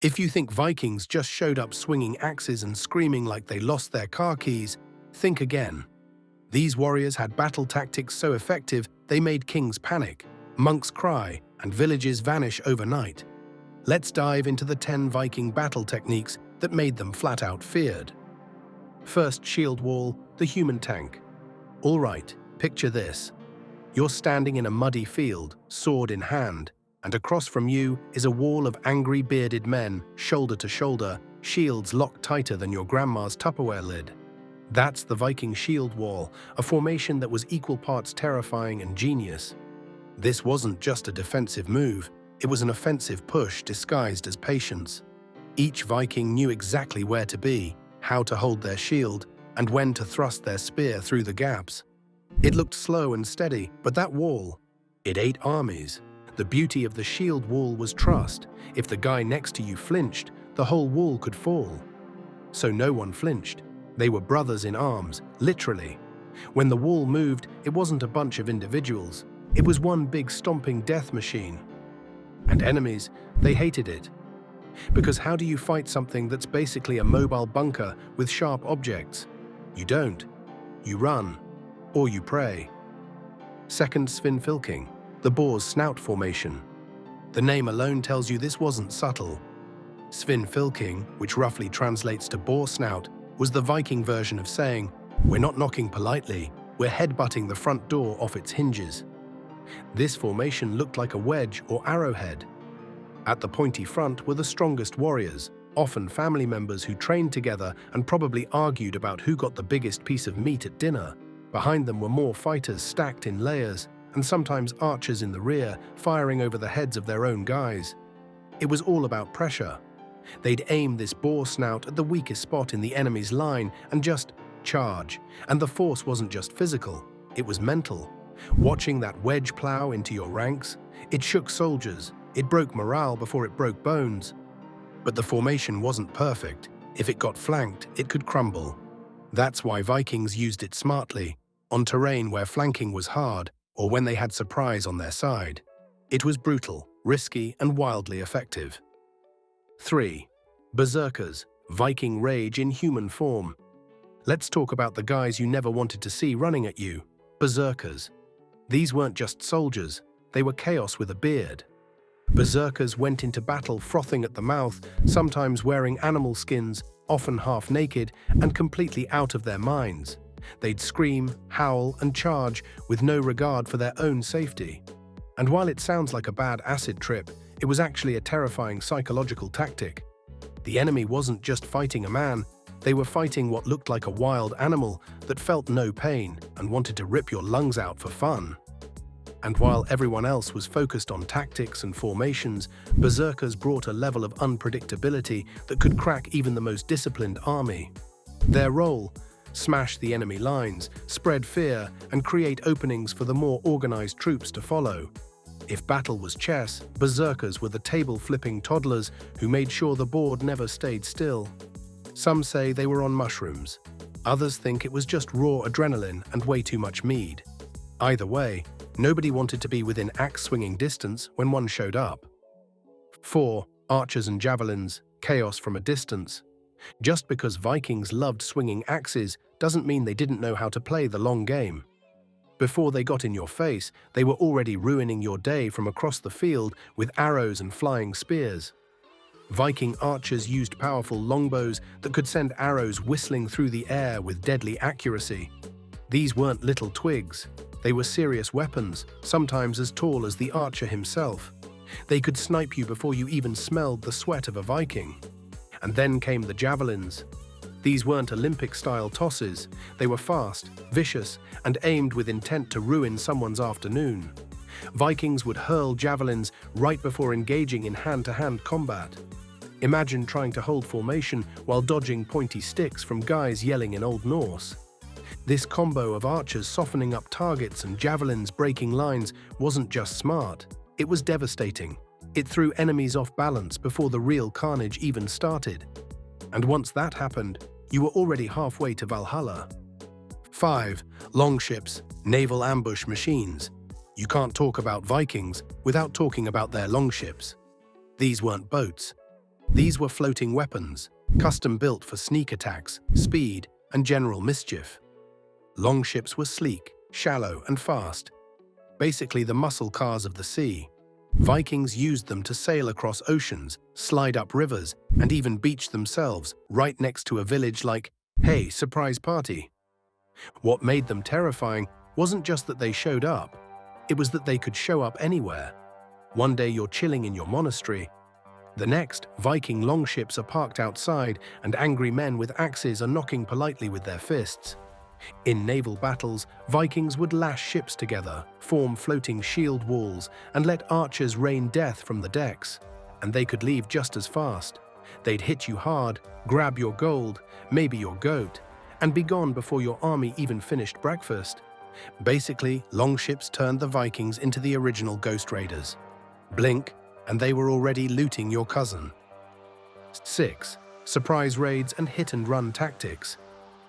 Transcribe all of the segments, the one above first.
If you think Vikings just showed up swinging axes and screaming like they lost their car keys, think again. These warriors had battle tactics so effective they made kings panic, monks cry, and villages vanish overnight. Let's dive into the 10 Viking battle techniques that made them flat-out feared. First shield wall, the human tank. All right, picture this. You're standing in a muddy field, sword in hand, and across from you is a wall of angry bearded men, shoulder to shoulder, shields locked tighter than your grandma's Tupperware lid. That's the Viking shield wall, a formation that was equal parts terrifying and genius. This wasn't just a defensive move, it was an offensive push disguised as patience. Each Viking knew exactly where to be, how to hold their shield, and when to thrust their spear through the gaps. It looked slow and steady, but that wall, it ate armies. The beauty of the shield wall was trust. If the guy next to you flinched, the whole wall could fall. So no one flinched. They were brothers in arms, literally. When the wall moved, it wasn't a bunch of individuals. It was one big stomping death machine. And enemies, they hated it. Because how do you fight something that's basically a mobile bunker with sharp objects? You don't. You run. Or you pray. Second, Spinfilking, the boar's snout formation. The name alone tells you this wasn't subtle. Spinfilking, which roughly translates to boar snout, was the Viking version of saying, "We're not knocking politely, we're headbutting the front door off its hinges." This formation looked like a wedge or arrowhead. At the pointy front were the strongest warriors, often family members who trained together and probably argued about who got the biggest piece of meat at dinner. Behind them were more fighters stacked in layers, and sometimes archers in the rear, firing over the heads of their own guys. It was all about pressure. They'd aim this boar snout at the weakest spot in the enemy's line and just charge. And the force wasn't just physical, it was mental. Watching that wedge plow into your ranks, it shook soldiers, it broke morale before it broke bones. But the formation wasn't perfect. If it got flanked, it could crumble. That's why Vikings used it smartly, on terrain where flanking was hard, or when they had surprise on their side. It was brutal, risky, and wildly effective. 3. Berserkers, Viking rage in human form. Let's talk about the guys you never wanted to see running at you, Berserkers. These weren't just soldiers, they were chaos with a beard. Berserkers went into battle frothing at the mouth, sometimes wearing animal skins, often half naked, and completely out of their minds. They'd scream, howl, and charge with no regard for their own safety. And while it sounds like a bad acid trip, it was actually a terrifying psychological tactic. The enemy wasn't just fighting a man, they were fighting what looked like a wild animal that felt no pain and wanted to rip your lungs out for fun. And while everyone else was focused on tactics and formations, Berserkers brought a level of unpredictability that could crack even the most disciplined army. Their role: smash the enemy lines, spread fear, and create openings for the more organized troops to follow. If battle was chess, Berserkers were the table-flipping toddlers who made sure the board never stayed still. Some say they were on mushrooms. Others think it was just raw adrenaline and way too much mead. Either way, nobody wanted to be within axe-swinging distance when one showed up. 4. Archers and javelins, chaos from a distance. Just because Vikings loved swinging axes doesn't mean they didn't know how to play the long game. Before they got in your face, they were already ruining your day from across the field with arrows and flying spears. Viking archers used powerful longbows that could send arrows whistling through the air with deadly accuracy. These weren't little twigs. They were serious weapons, sometimes as tall as the archer himself. They could snipe you before you even smelled the sweat of a Viking. And then came the javelins. These weren't Olympic-style tosses. They were fast, vicious, and aimed with intent to ruin someone's afternoon. Vikings would hurl javelins right before engaging in hand-to-hand combat. Imagine trying to hold formation while dodging pointy sticks from guys yelling in Old Norse. This combo of archers softening up targets and javelins breaking lines wasn't just smart, it was devastating. It threw enemies off balance before the real carnage even started. And once that happened, you were already halfway to Valhalla. 5. Longships, naval ambush machines. You can't talk about Vikings without talking about their longships. These weren't boats. These were floating weapons, custom-built for sneak attacks, speed, and general mischief. Longships were sleek, shallow, and fast, basically the muscle cars of the sea. Vikings used them to sail across oceans, slide up rivers, and even beach themselves right next to a village like, hey, surprise party. What made them terrifying wasn't just that they showed up, it was that they could show up anywhere. One day you're chilling in your monastery. The next, Viking longships are parked outside and angry men with axes are knocking politely with their fists. In naval battles, Vikings would lash ships together, form floating shield walls, and let archers rain death from the decks. And they could leave just as fast. They'd hit you hard, grab your gold, maybe your goat, and be gone before your army even finished breakfast. Basically, longships turned the Vikings into the original Ghost Raiders. Blink, and they were already looting your cousin. 6. Surprise raids and hit-and-run tactics.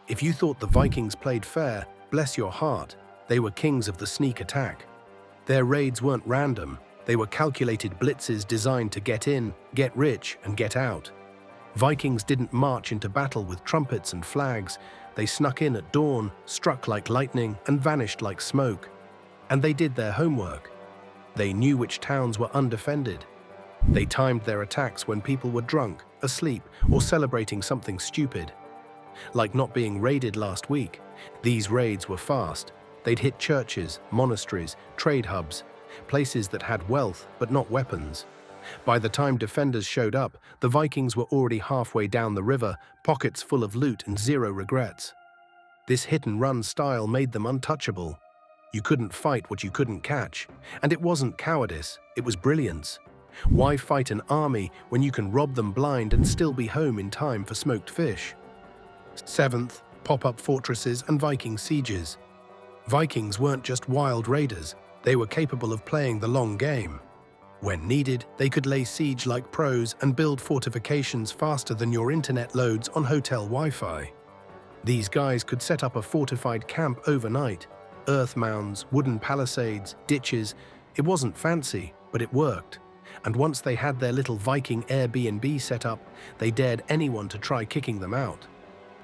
If you thought the Vikings played fair, bless your heart, they were kings of the sneak attack. Their raids weren't random, they were calculated blitzes designed to get in, get rich, and get out. Vikings didn't march into battle with trumpets and flags, they snuck in at dawn, struck like lightning, and vanished like smoke. And they did their homework. They knew which towns were undefended. They timed their attacks when people were drunk, asleep, or celebrating something stupid. Like not being raided last week, these raids were fast. They'd hit churches, monasteries, trade hubs, places that had wealth but not weapons. By the time defenders showed up, the Vikings were already halfway down the river, pockets full of loot and zero regrets. This hit-and-run style made them untouchable. You couldn't fight what you couldn't catch, and it wasn't cowardice, it was brilliance. Why fight an army when you can rob them blind and still be home in time for smoked fish? 7th, pop-up fortresses and Viking sieges. Vikings weren't just wild raiders, they were capable of playing the long game. When needed, they could lay siege like pros and build fortifications faster than your internet loads on hotel Wi-Fi. These guys could set up a fortified camp overnight. Earth mounds, wooden palisades, ditches. It wasn't fancy, but it worked. And once they had their little Viking Airbnb set up, they dared anyone to try kicking them out.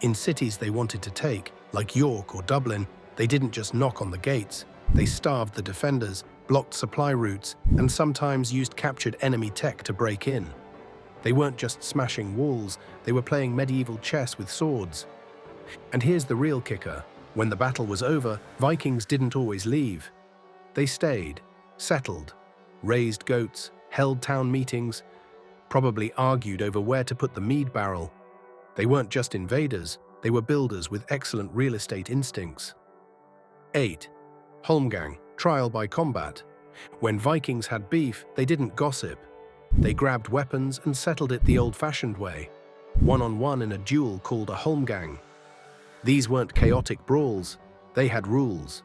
In cities they wanted to take, like York or Dublin, they didn't just knock on the gates. They starved the defenders, blocked supply routes, and sometimes used captured enemy tech to break in. They weren't just smashing walls, they were playing medieval chess with swords. And here's the real kicker. When the battle was over, Vikings didn't always leave. They stayed, settled, raised goats, held town meetings, probably argued over where to put the mead barrel. They weren't just invaders, they were builders with excellent real estate instincts. 8. Holmgang, trial by combat. When Vikings had beef, they didn't gossip. They grabbed weapons and settled it the old-fashioned way, one-on-one in a duel called a Holmgang. These weren't chaotic brawls, they had rules.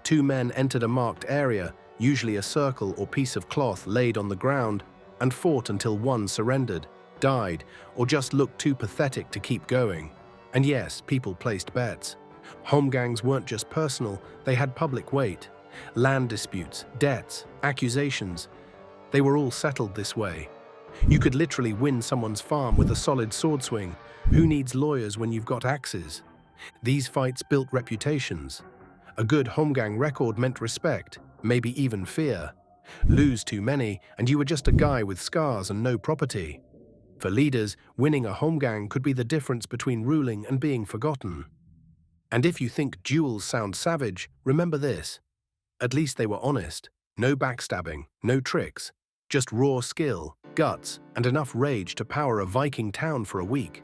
Two men entered a marked area, usually a circle or piece of cloth laid on the ground, and fought until one surrendered, died, or just looked too pathetic to keep going. And yes, people placed bets. Holmgangs weren't just personal, they had public weight. Land disputes, debts, accusations. They were all settled this way. You could literally win someone's farm with a solid sword swing. Who needs lawyers when you've got axes? These fights built reputations. A good Holmgang record meant respect, maybe even fear. Lose too many, and you were just a guy with scars and no property. For leaders, winning a Holmgang could be the difference between ruling and being forgotten. And if you think duels sound savage, remember this. At least they were honest. No backstabbing, no tricks. Just raw skill, guts, and enough rage to power a Viking town for a week.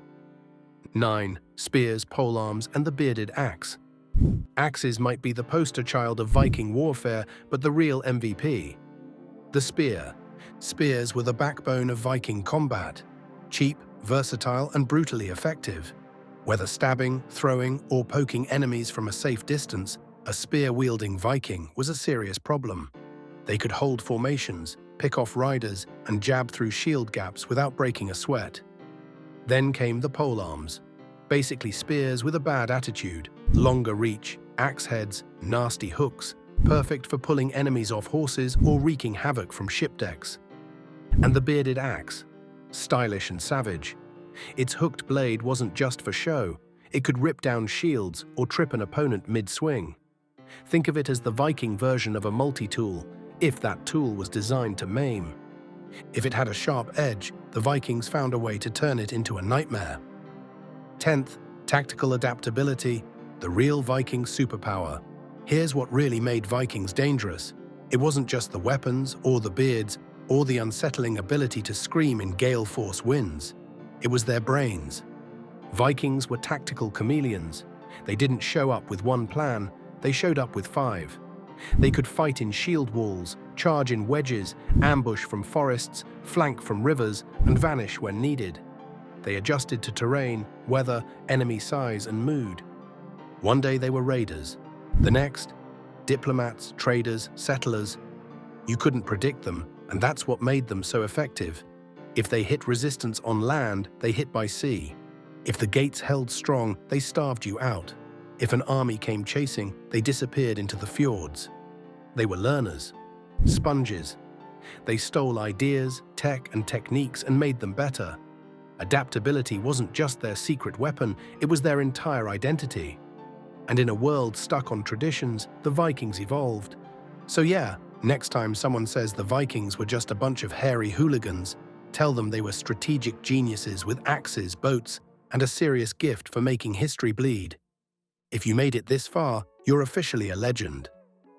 9. Spears, polearms, and the bearded axe. Axes might be the poster child of Viking warfare, but the real MVP. The spear. Spears were the backbone of Viking combat. Cheap, versatile, and brutally effective. Whether stabbing, throwing, or poking enemies from a safe distance, a spear-wielding Viking was a serious problem. They could hold formations, pick off riders, and jab through shield gaps without breaking a sweat. Then came the polearms. Basically spears with a bad attitude, longer reach, axe heads, nasty hooks, perfect for pulling enemies off horses or wreaking havoc from ship decks. And the bearded axe. stylish and savage. Its hooked blade wasn't just for show. It could rip down shields or trip an opponent mid-swing. Think of it as the Viking version of a multi-tool, if that tool was designed to maim. If it had a sharp edge, the Vikings found a way to turn it into a nightmare. 10th, tactical adaptability, the real Viking superpower. Here's what really made Vikings dangerous. It wasn't just the weapons or the beards or the unsettling ability to scream in gale force winds. It was their brains. Vikings were tactical chameleons. They didn't show up with one plan, they showed up with 5. They could fight in shield walls, charge in wedges, ambush from forests, flank from rivers, and vanish when needed. They adjusted to terrain, weather, enemy size, and mood. One day they were raiders. The next, diplomats, traders, settlers. You couldn't predict them, and that's what made them so effective. If they hit resistance on land, they hit by sea. If the gates held strong, they starved you out. If an army came chasing, they disappeared into the fjords. They were learners, sponges. They stole ideas, tech, and techniques and made them better. Adaptability wasn't just their secret weapon, it was their entire identity. And in a world stuck on traditions, the Vikings evolved. So yeah, next time someone says the Vikings were just a bunch of hairy hooligans, tell them they were strategic geniuses with axes, boats, and a serious gift for making history bleed. If you made it this far, you're officially a legend.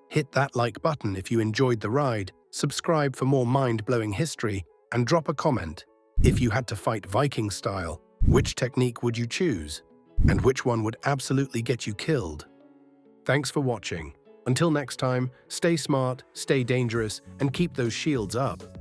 Hit that like button if you enjoyed the ride, subscribe for more mind-blowing history, and drop a comment. If you had to fight Viking style, which technique would you choose? And which one would absolutely get you killed? Thanks for watching. Until next time, stay smart, stay dangerous, and keep those shields up.